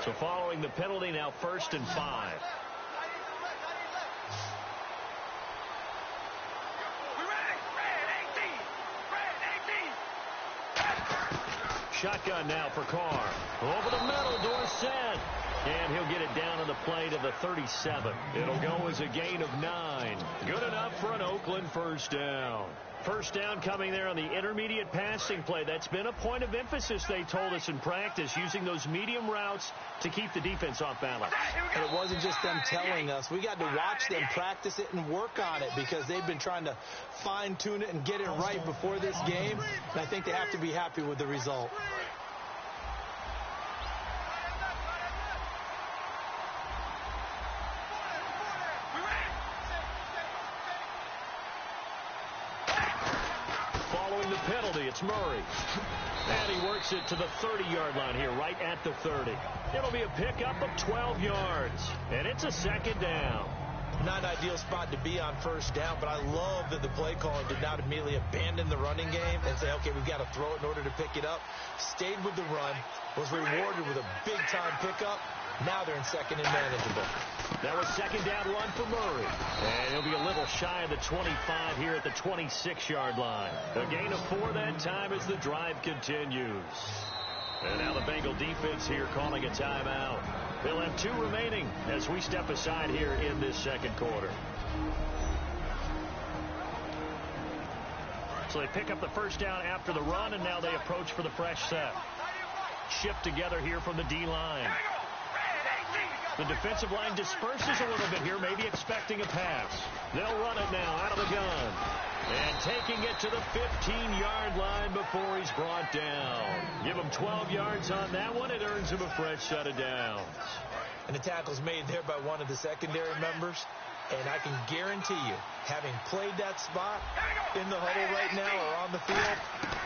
So following the penalty, now 1st and 5. Shotgun now for Carr. Over the middle, Dorsett. And he'll get it down on the play to the 37. It'll go as a gain of 9. Good enough for an Oakland first down. First down coming there on the intermediate passing play. That's been a point of emphasis, they told us in practice, using those medium routes to keep the defense off balance. And it wasn't just them telling us. We got to watch them practice it and work on it because they've been trying to fine-tune it and get it right before this game. And I think they have to be happy with the result. Penalty, it's Murray. And he works it to the 30-yard line here, right at the 30. It'll be a pickup of 12 yards, and it's a 2nd down. Not an ideal spot to be on first down, but I love that the play caller did not immediately abandon the running game and say, okay, we've got to throw it in order to pick it up. Stayed with the run, was rewarded with a big-time pickup. Now they're in 2nd and manageable. That was 2nd down run for Murray. And he'll be a little shy of the 25 here at the 26-yard line. A gain of 4 that time as the drive continues. And now the Bengal defense here calling a timeout. They'll have 2 remaining as we step aside here in this 2nd quarter. So they pick up the first down after the run, and now they approach for the fresh set. Shift together here from the D-line. The defensive line disperses a little bit here, maybe expecting a pass. They'll run it now out of the gun. And taking it to the 15-yard line before he's brought down. Give him 12 yards on that one. It earns him a fresh set of downs. And the tackle's made there by one of the secondary members. And I can guarantee you, having played that spot in the huddle right now or on the field,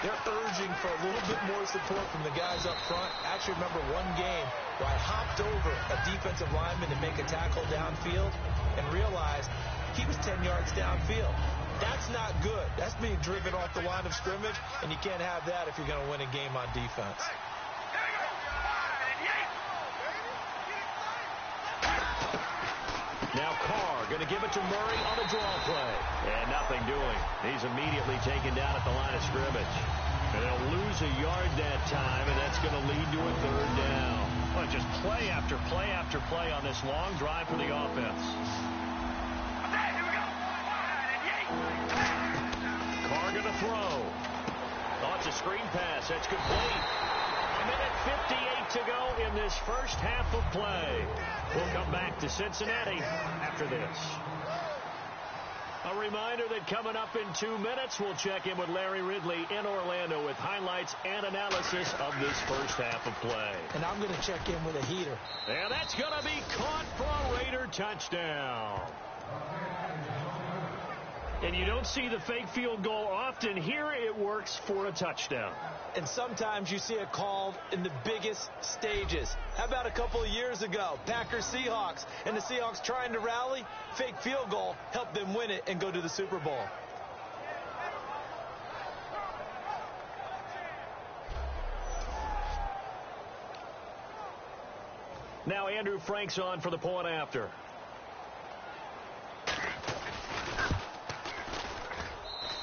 they're urging for a little bit more support from the guys up front. I actually remember one game where I hopped over a defensive lineman to make a tackle downfield and realized he was 10 yards downfield. That's not good. That's being driven off the line of scrimmage, and you can't have that if you're going to win a game on defense. Now Carr going to give it to Murray on a draw play. And nothing doing. He's immediately taken down at the line of scrimmage. And they'll lose a yard that time, and that's going to lead to a 3rd down. Well, just play after play after play on this long drive for the offense. Carr going to throw. Oh, it's a screen pass. That's complete. A minute 58 to go in this first half of play. We'll come back to Cincinnati after this. A reminder that coming up in 2 minutes, we'll check in with Larry Ridley in Orlando with highlights and analysis of this first half of play. And I'm going to check in with a heater. And that's going to be caught for a Raider touchdown. And you don't see the fake field goal often. Here it works for a touchdown. And sometimes you see it called in the biggest stages. How about a couple of years ago, Packers-Seahawks, and the Seahawks trying to rally? Fake field goal helped them win it and go to the Super Bowl. Now Andrew Frank's on for the point after.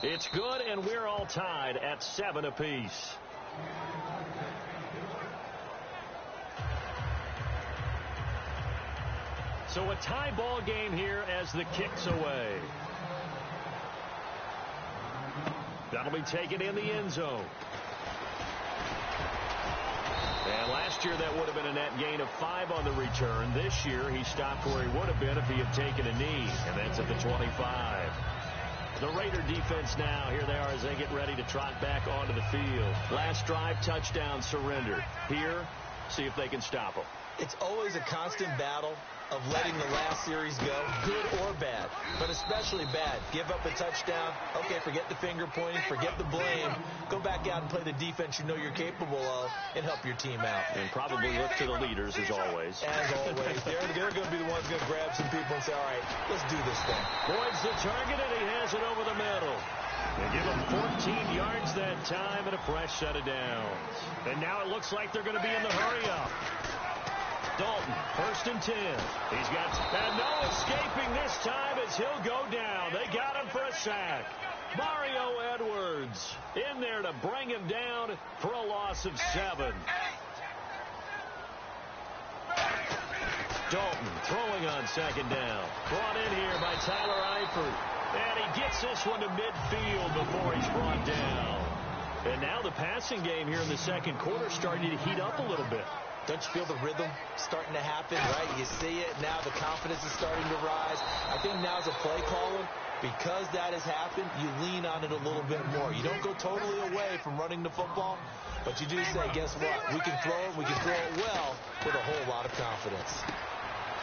It's good, and we're all tied at 7 apiece. So a tie ball game here as the kick's away. That'll be taken in the end zone. And last year that would have been a net gain of 5 on the return. This year he stopped where he would have been if he had taken a knee, and that's at the 25. The Raider defense now, here they are as they get ready to trot back onto the field. Last drive, touchdown, surrendered. Here, see if they can stop them. It's always a constant battle of letting the last series go, good or bad, but especially bad. Give up a touchdown. Okay, forget the finger pointing, forget the blame. Go back out and play the defense you know you're capable of and help your team out. And probably look to the leaders as always. As always. They're going to be the ones going to grab some people and say, all right, let's do this thing. Boyd's the target, and he has it over the middle. They give him 14 yards that time and a fresh set of downs. And now it looks like they're going to be in the hurry-up. Dalton, 1st and 10. He's got, and no escaping this time as he'll go down. They got him for a sack. Mario Edwards in there to bring him down for a loss of 7. Dalton throwing on 2nd down. Brought in here by Tyler Eifert. And he gets this one to midfield before he's brought down. And now the passing game here in the second quarter starting to heat up a little bit. Don't you feel the rhythm starting to happen, right? You see it. Now the confidence is starting to rise. I think now as a play caller, because that has happened, you lean on it a little bit more. You don't go totally away from running the football, but you do say, guess what? We can throw it. We can throw it well with a whole lot of confidence.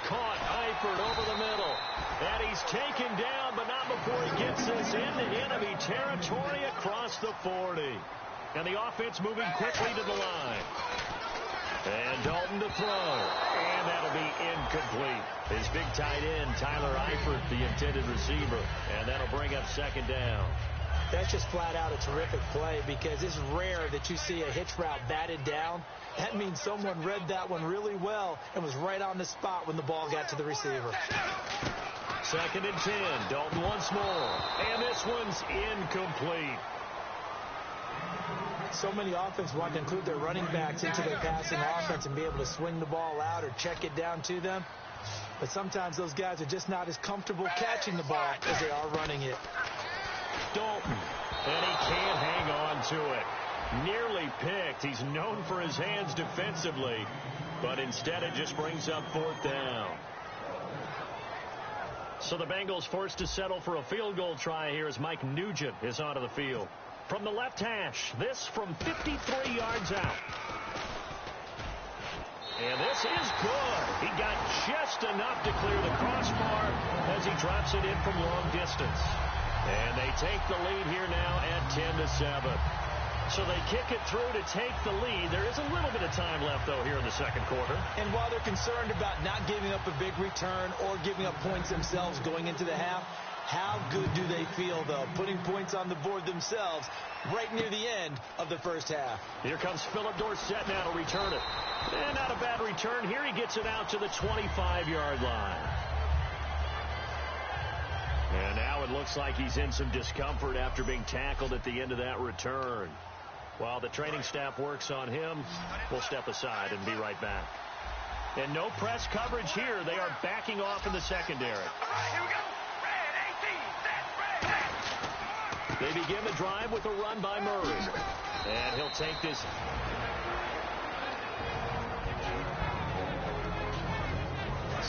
Caught Eifert over the middle. And he's taken down, but not before he gets this into enemy territory across the 40. And the offense moving quickly to the line. And Dalton to throw. And that'll be incomplete. His big tight end, Tyler Eifert, the intended receiver. And that'll bring up 2nd down. That's just flat out a terrific play because it's rare that you see a hitch route batted down. That means someone read that one really well and was right on the spot when the ball got to the receiver. 2nd and 10. Dalton once more. And this one's incomplete. So many offenses want to include their running backs into their passing offense and be able to swing the ball out or check it down to them. But sometimes those guys are just not as comfortable catching the ball as they are running it. Dalton, and he can't hang on to it. Nearly picked. He's known for his hands defensively, but instead it just brings up 4th down. So the Bengals forced to settle for a field goal try here as Mike Nugent is onto the field. From the left hash, this from 53 yards out. And this is good. He got just enough to clear the crossbar as he drops it in from long distance. And they take the lead here now at 10-7. So they kick it through to take the lead. There is a little bit of time left, though, here in the second quarter. And while they're concerned about not giving up a big return or giving up points themselves going into the half, how good do they feel, though, putting points on the board themselves right near the end of the first half? Here comes Philip Dorsett now to return it. And not a bad return. Here he gets it out to the 25-yard line. And now it looks like he's in some discomfort after being tackled at the end of that return. While the training staff works on him, we'll step aside and be right back. And no press coverage here. They are backing off in the secondary. All right, here we go. They begin the drive with a run by Murray. And he'll take this.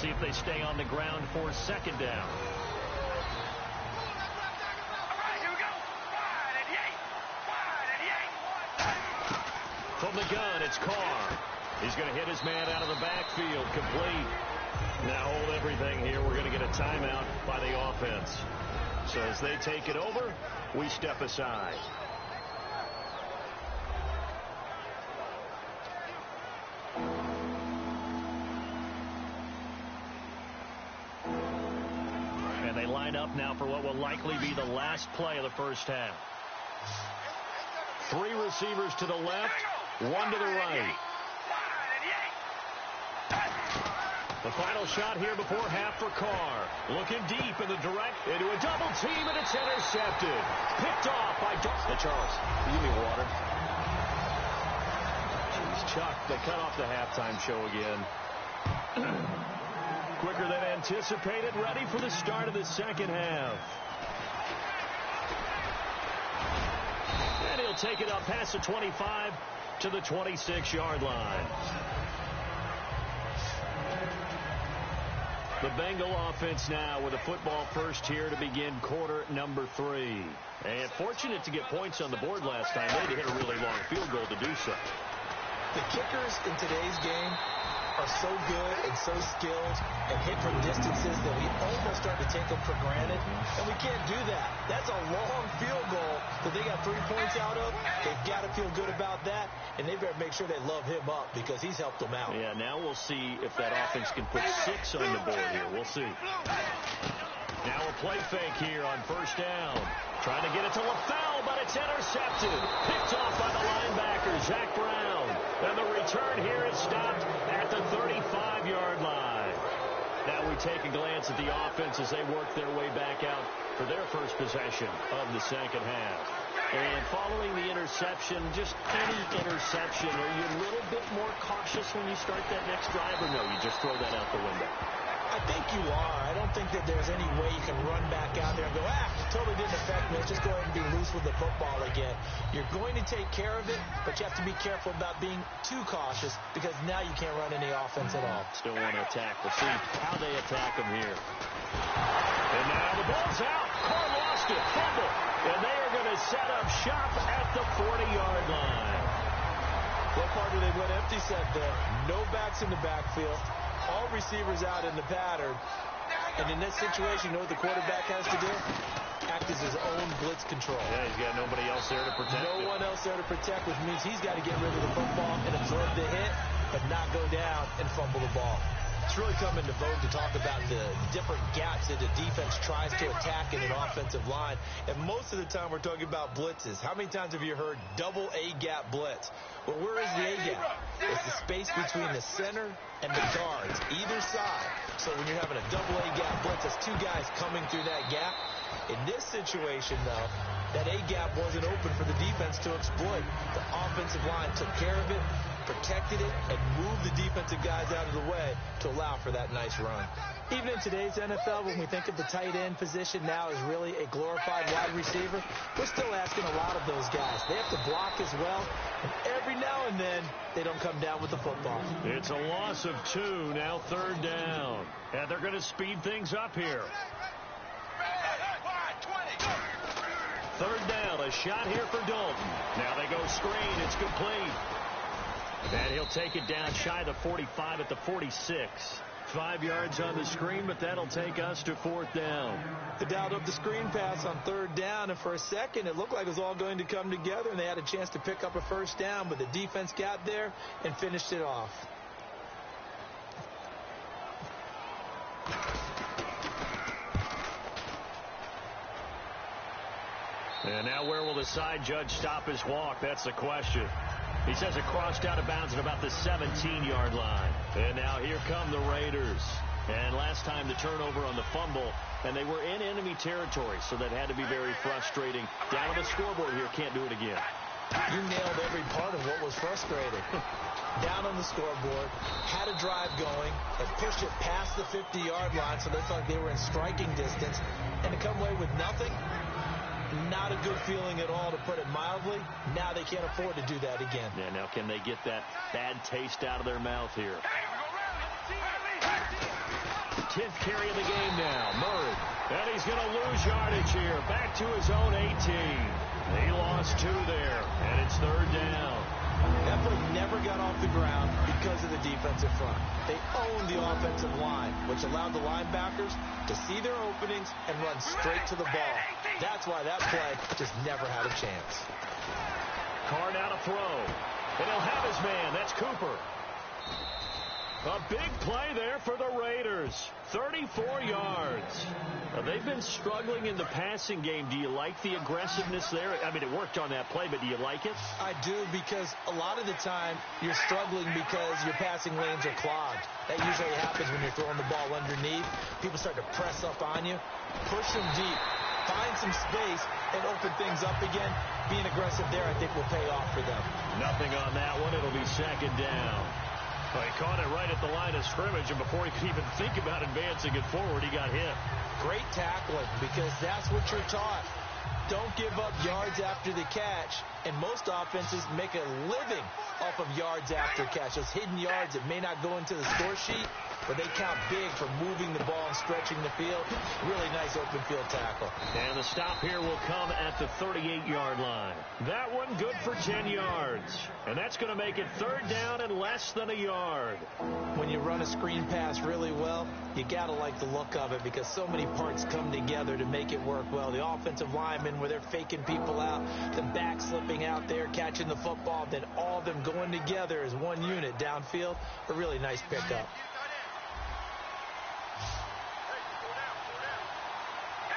See if they stay on the ground for 2nd down. All right, here we go. Wide and yank. From the gun, it's Carr. He's going to hit his man out of the backfield. Complete. Now hold everything here. We're going to get a timeout by the offense. So as they take it over, we step aside. And they line up now for what will likely be the last play of the first half. 3 receivers to the left, 1 to the right. The final shot here before half for Carr. Looking deep in the direct into a double team, and it's intercepted. Picked off by Hey, Charles, you give me water. Jeez, Chuck, they cut off the halftime show again. Quicker than anticipated, ready for the start of the second half. And he'll take it up past the 25 to the 26-yard line. The Bengal offense now with a football first here to begin quarter number 3. And fortunate to get points on the board last time. They had to hit a really long field goal to do so. The kickers in today's game are so good and so skilled and hit from distances that we almost start to take them for granted. And we can't do that. That's a long field goal that they got 3 points out of. They've got to feel good about that. And they better make sure they love him up because he's helped them out. Yeah, now we'll see if that offense can put 6 on the board here. We'll see. Now a play fake here on first down. Trying to get it to LaFell, but it's intercepted. Picked off by the linebacker, Zach Brown. And the return here is stopped at the 35-yard line. Now we take a glance at the offense as they work their way back out for their first possession of the second half. And following the interception, just any interception, are you a little bit more cautious when you start that next drive, or no, you just throw that out the window? I think you are. I don't think that there's any way you can run back out there and go, totally didn't affect me. Let's just go ahead and be loose with the football again. You're going to take care of it, but you have to be careful about being too cautious because now you can't run any offense at all. Still want to attack. We'll see how they attack them here. And now the ball's out. Carr lost it. Fumble. And they are going to set up shop at the 40-yard line. What part do they went empty set there? No backs in the backfield. All receivers out in the pattern. And in this situation, you know what the quarterback has to do? Act as his own blitz control. Yeah, he's got nobody else there to protect him. No one else there to protect, which means he's got to get rid of the football and absorb the hit, but not go down and fumble the ball. It's really come into vogue to talk about the different gaps that the defense tries to attack in an offensive line. And most of the time we're talking about blitzes. How many times have you heard double A-gap blitz? Well, where is the A-gap? It's the space between the center and the guards, either side. So when you're having a double A-gap blitz, that's two guys coming through that gap. In this situation, though, that A-gap wasn't open for the defense to exploit. The offensive line took care of it, protected it, and moved the defensive guys out of the way to allow for that nice run. Even in today's NFL, when we think of the tight end position now as really a glorified wide receiver, we're still asking a lot of those guys. They have to block as well, and every now and then, they don't come down with the football. It's a loss of 2, now third down. And they're going to speed things up here. Third down, a shot here for Dalton. Now they go screen, it's complete. And he'll take it down shy of the 45 at the 46. 5 yards on the screen, but that'll take us to fourth down. They dialed up the screen pass on third down, and for a second it looked like it was all going to come together, and they had a chance to pick up a first down, but the defense got there and finished it off. And now where will the side judge stop his walk? That's the question. He says it crossed out of bounds at about the 17-yard line. And now here come the Raiders. And last time the turnover on the fumble, and they were in enemy territory, so that had to be very frustrating. Down on the scoreboard here, can't do it again. You nailed every part of what was frustrating. Down on the scoreboard, had a drive going, and pushed it past the 50-yard line, so they felt like they were in striking distance. And to come away with nothing, not a good feeling at all, to put it mildly. Now they can't afford to do that again. Yeah, now can they get that bad taste out of their mouth here? 10th carry of the game now. Murray. And he's going to lose yardage here. Back to his own 18. He lost 2 there, and it's third down. That play never got off the ground because of the defensive front. They owned the offensive line, which allowed the linebackers to see their openings and run straight to the ball. That's why that play just never had a chance. Carr now to throw. And he'll have his man. That's Cooper. A big play there for the Raiders. 34 yards. Now, they've been struggling in the passing game. Do you like the aggressiveness there? I mean, it worked on that play, but do you like it? I do, because a lot of the time you're struggling because your passing lanes are clogged. That usually happens when you're throwing the ball underneath. People start to press up on you. Push them deep. Find some space and open things up again. Being aggressive there, I think, will pay off for them. Nothing on that one. It'll be second down. Well, he caught it right at the line of scrimmage, and before he could even think about advancing it forward, he got hit. Great tackling, because that's what you're taught. Don't give up yards after the catch, and most offenses make a living off of yards after catch. Those hidden yards that may not go into the score sheet, but they count big for moving the ball and stretching the field. Really nice open field tackle. And the stop here will come at the 38-yard line. That one good for 10 yards. And that's going to make it third down and less than a yard. When you run a screen pass really well, you got to like the look of it, because so many parts come together to make it work well. The offensive linemen, where they're faking people out, the back slipping out there, catching the football, then all of them going together as one unit downfield. A really nice pickup.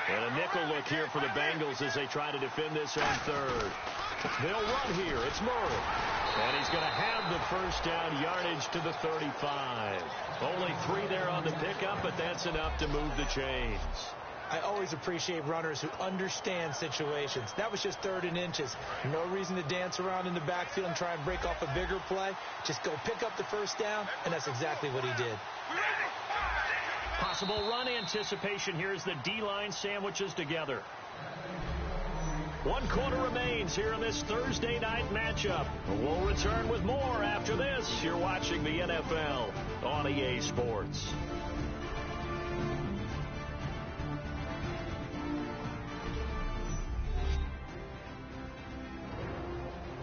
And a nickel look here for the Bengals as they try to defend this on third. They'll run here. It's Murray. And he's going to have the first down, yardage to the 35. Only 3 there on the pickup, but that's enough to move the chains. I always appreciate runners who understand situations. That was just 3rd and inches. No reason to dance around in the backfield and try and break off a bigger play. Just go pick up the first down, and that's exactly what he did. Possible run anticipation here as the D-line sandwiches together. 1 quarter remains here in this Thursday night matchup. We'll return with more after this. You're watching the NFL on EA Sports.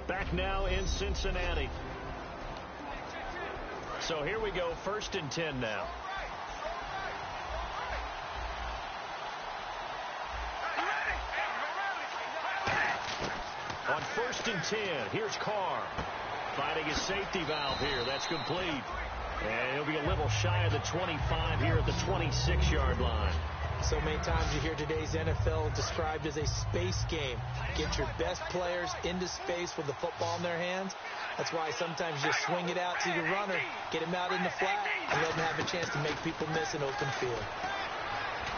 Back now in Cincinnati. So here we go, 1st and 10 now. On 1st and 10, here's Carr. Finding his safety valve here. That's complete. And he'll be a little shy of the 25 here at the 26-yard line. So many times you hear today's NFL described as a space game. Get your best players into space with the football in their hands. That's why sometimes you just swing it out to your runner, get him out in the flat, and let him have a chance to make people miss an open field.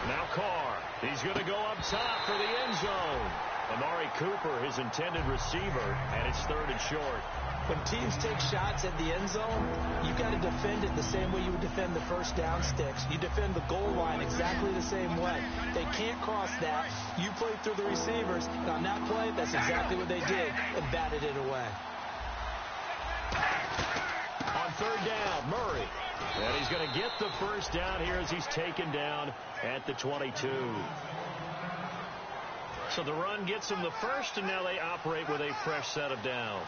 Now Carr. He's going to go up top for the end zone. Amari Cooper, his intended receiver, and it's 3rd and short. When teams take shots at the end zone, you've got to defend it the same way you would defend the first down sticks. You defend the goal line exactly the same way. They can't cross that. You play through the receivers. And on that play, that's exactly what they did and batted it away. On 3rd down, Murray. And he's going to get the first down here as he's taken down at the 22. So the run gets him the first, and now they operate with a fresh set of downs.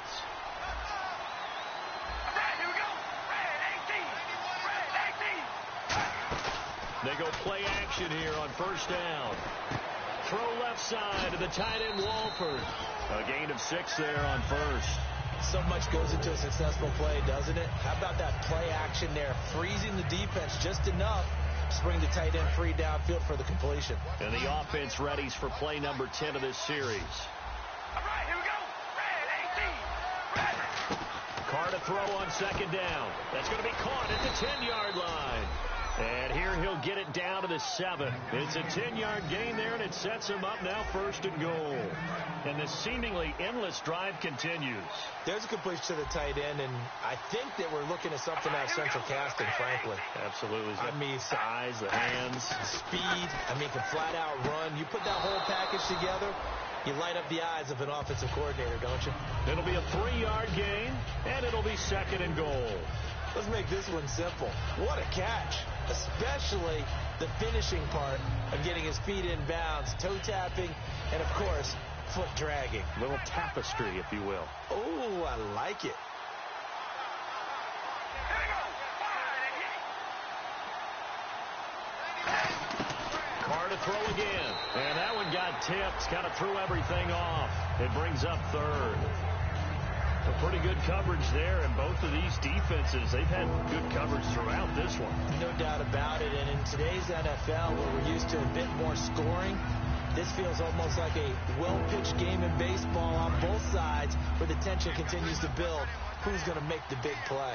They go play action here on 1st down. Throw left side to the tight end Walford. A gain of 6 there on 1st. So much goes into a successful play, doesn't it? How about that play action there? Freezing the defense just enough to bring the tight end free downfield for the completion. And the offense readies for play number 10 of this series. All right, here we go. Red, 18. Red. Carr to throw on 2nd down. That's going to be caught at the 10-yard line. And here he'll get it down to the 7. It's a 10-yard gain there, and it sets him up now 1st and goal. And the seemingly endless drive continues. There's a completion to the tight end, and I think that we're looking at something out of central casting, frankly. Absolutely. I mean, size, the hands. Speed. I mean, can flat out run. You put that whole package together, you light up the eyes of an offensive coordinator, don't you? It'll be a 3-yard gain, and it'll be 2nd and goal. Let's make this one simple. What a catch, especially the finishing part of getting his feet in bounds, toe tapping, and, of course, foot dragging. A little tapestry, if you will. Oh, I like it. Carr to throw again. And that one got tipped. Kind of threw everything off. It brings up 3rd. A pretty good coverage there, and both of these defenses, they've had good coverage throughout this one. No doubt about it, and in today's NFL, where we're used to a bit more scoring, this feels almost like a well-pitched game in baseball on both sides, where the tension continues to build. Who's going to make the big play?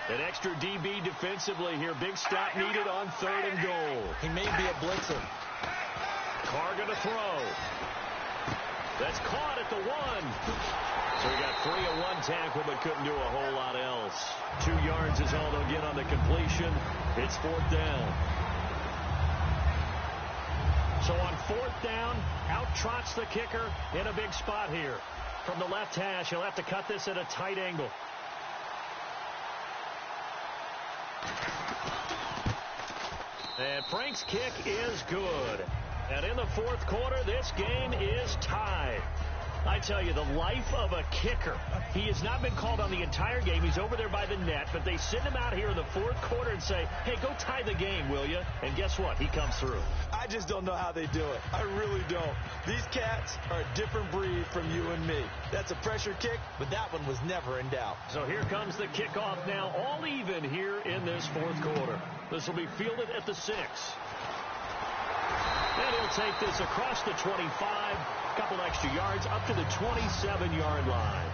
An extra DB defensively here. Big stop needed on 3rd and goal. He may be a blitzer. Carr going to throw. That's caught at the 1. So he got 3 on 1 tackle, but couldn't do a whole lot else. 2 yards is all they'll get on the completion. It's 4th down. So on 4th down, out trots the kicker in a big spot here. From the left hash, he'll have to cut this at a tight angle. And Frank's kick is good. And in the 4th quarter, this game is tied. I tell you, the life of a kicker. He has not been called on the entire game. He's over there by the net, but they send him out here in the 4th quarter and say, hey, go tie the game, will you? And guess what? He comes through. I just don't know how they do it. I really don't. These cats are a different breed from you and me. That's a pressure kick, but that one was never in doubt. So here comes the kickoff now, all even here in this 4th quarter. This will be fielded at the 6. And he'll take this across the 25, a couple extra yards up to the 27-yard line.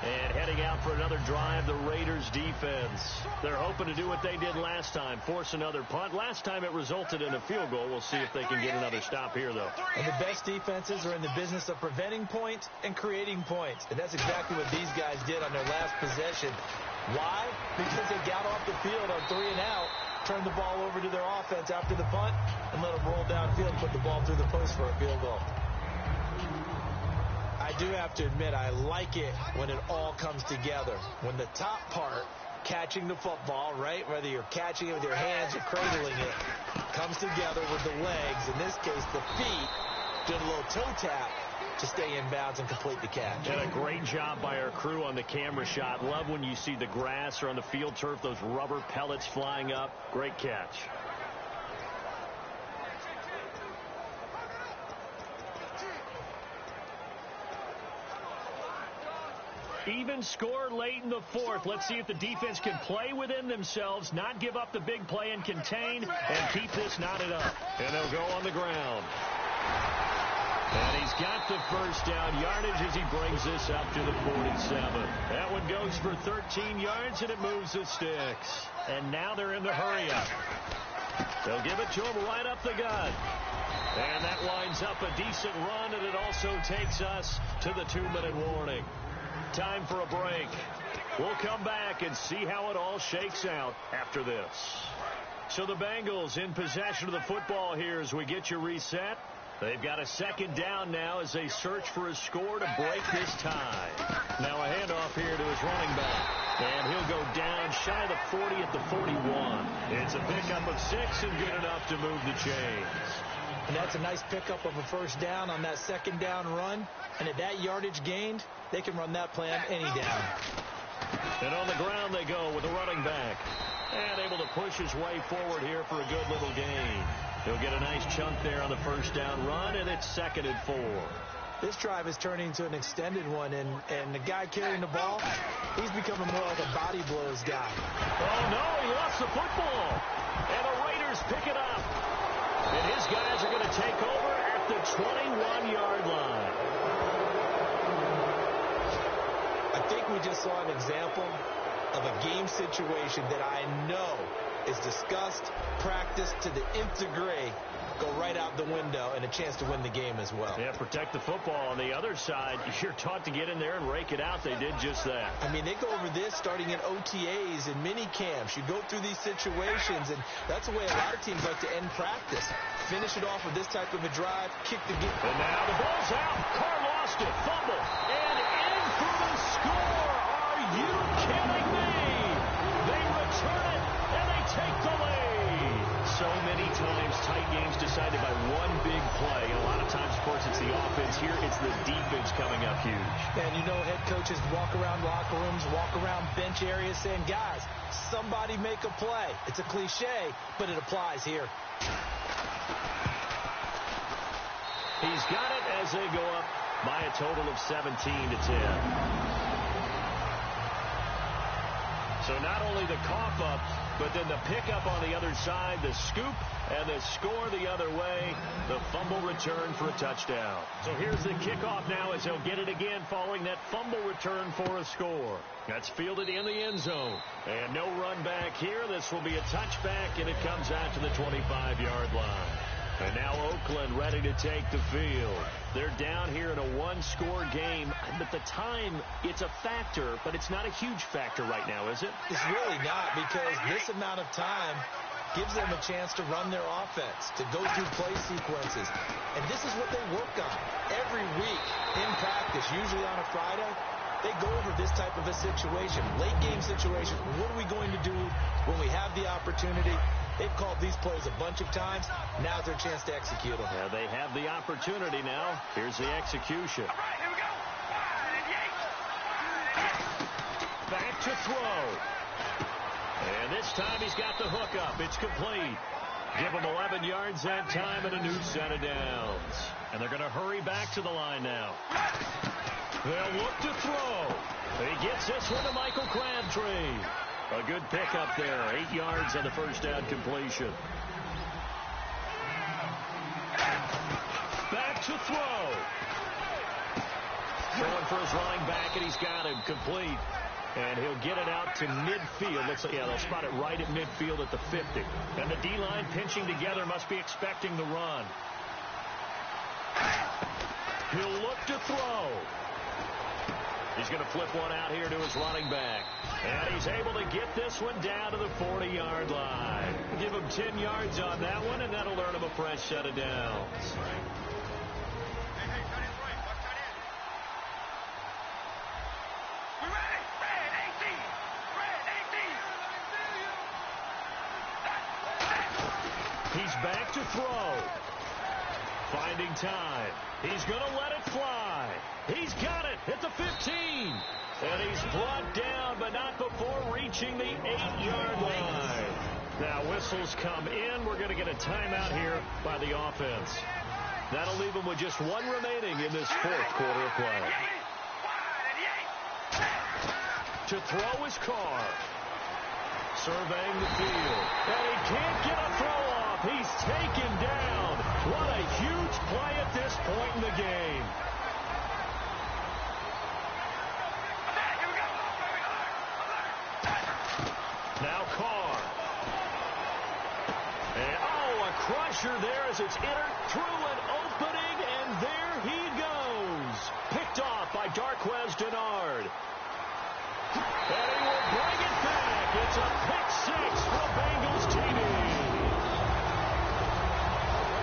And heading out for another drive, the Raiders defense. They're hoping to do what they did last time, force another punt. Last time it resulted in a field goal. We'll see if they can get another stop here, though. And the best defenses are in the business of preventing points and creating points. And that's exactly what these guys did on their last possession. Why? Because they got off the field on 3 and out, turned the ball over to their offense after the punt, and let them roll downfield, put the ball through the post for a field goal. I do have to admit, I like it when it all comes together. When the top part, catching the football, right, whether you're catching it with your hands or cradling it, comes together with the legs. In this case, the feet, doing a little toe tap to stay in bounds and complete the catch. And a great job by our crew on the camera shot. Love when you see the grass or on the field turf, those rubber pellets flying up. Great catch. Even score late in the fourth. Let's see if the defense can play within themselves, not give up the big play and contain, and keep this knotted up. And they'll go on the ground. And he's got the first down yardage as he brings this up to the 47. That one goes for 13 yards, and it moves the sticks. And now they're in the hurry-up. They'll give it to him right up the gut. And that lines up a decent run, and it also takes us to the 2-minute warning. Time for a break. We'll come back and see how it all shakes out after this. So the Bengals in possession of the football here as we get you reset. They've got a second down now as they search for a score to break this tie. Now a handoff here to his running back. And he'll go down shy of the 40 at the 41. It's a pickup of 6 and good enough to move the chains. And that's a nice pickup of a first down on that second down run. And at that yardage gained, they can run that play on any down. And on the ground they go with the running back. And able to push his way forward here for a good little gain. He'll get a nice chunk there on the first down run, and it's 2nd and 4. This drive is turning into an extended one, and the guy carrying the ball, he's becoming more like a body blows guy. Oh, no, he lost the football. And the Raiders pick it up. And his guys are going to take over at the 21-yard line. I think we just saw an example of a game situation that I know is discussed, practiced to the nth degree, go right out the window, and a chance to win the game as well. Yeah, protect the football. On the other side, you're taught to get in there and rake it out. They did just that. I mean, they go over this starting in OTAs and mini camps. You go through these situations, and that's the way a lot of teams like to end practice. Finish it off with this type of a drive, kick the game. And now the ball's out. Carr lost it, fumble, and in for the score. Are you kidding me? They return it, and they take the lead. So many times, tight games decided by one big play. And a lot of times, of course, it's the offense. Here, it's the defense coming up huge. And you know, head coaches walk around locker rooms, walk around bench areas saying, guys, somebody make a play. It's a cliche, but it applies here. He's got it as they go up by a total of 17-10. So not only the cough up, but then the pickup on the other side, the scoop, and the score the other way. The fumble return for a touchdown. So here's the kickoff now as they'll get it again following that fumble return for a score. That's fielded in the end zone. And no run back here. This will be a touchback, and it comes out to the 25-yard line. And now Oakland ready to take the field. They're down here in a one-score game. But the time, it's a factor, but it's not a huge factor right now, is it? It's really not, because this amount of time gives them a chance to run their offense, to go through play sequences. And this is what they work on every week in practice, usually on a Friday. They go over this type of a situation, late-game situation. What are we going to do when we have the opportunity? They've called these plays a bunch of times. Now's their chance to execute them. Yeah, they have the opportunity now. Here's the execution. All right, here we go. Back to throw. And this time he's got the hook up. It's complete. Give him 11 yards that time and a new set of downs. And they're going to hurry back to the line now. They'll look to throw. He gets this one to Michael Crabtree. A good pickup there. 8 yards on the first down completion. to throw. Going for his running back, and he's got him complete. And he'll get it out to midfield. Looks like, yeah, they'll spot it right at midfield at the 50. And the D-line pinching together must be expecting the run. He'll look to throw. He's going to flip one out here to his running back. And he's able to get this one down to the 40-yard line. Give him 10 yards on that one, and that'll earn him a fresh set of downs. He's back to throw. Finding time. He's going to let it fly. He's got it at the 15. And he's brought down, but not before reaching the 8-yard line. Now whistles come in. We're going to get a timeout here by the offense. That'll leave him with just one remaining in this fourth quarter of play. To throw his car. Surveying the field. And he can't get a throw off. He's taken down. What a huge play at this point in the game. Now Carr. And, a crusher there as it's entered through an opening, and there he goes. Picked off by Darquez Denard. And he will bring it back. It's a pick six for Bengals TV.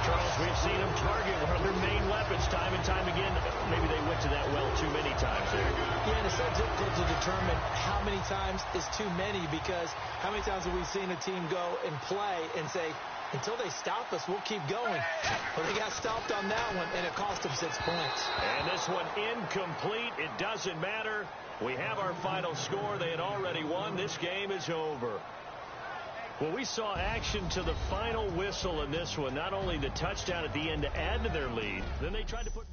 Charles, we've seen him target one of their main weapons time and time again. Maybe they went to that well too many times there. Yeah, and it's so difficult to determine how many times is too many, because how many times have we seen a team go and play and say, until they stop us, we'll keep going. Well, they got stopped on that one, and it cost them 6 points. And this one incomplete. It doesn't matter. We have our final score. They had already won. This game is over. Well, we saw action to the final whistle in this one. Not only the touchdown at the end to add to their lead, then they tried to put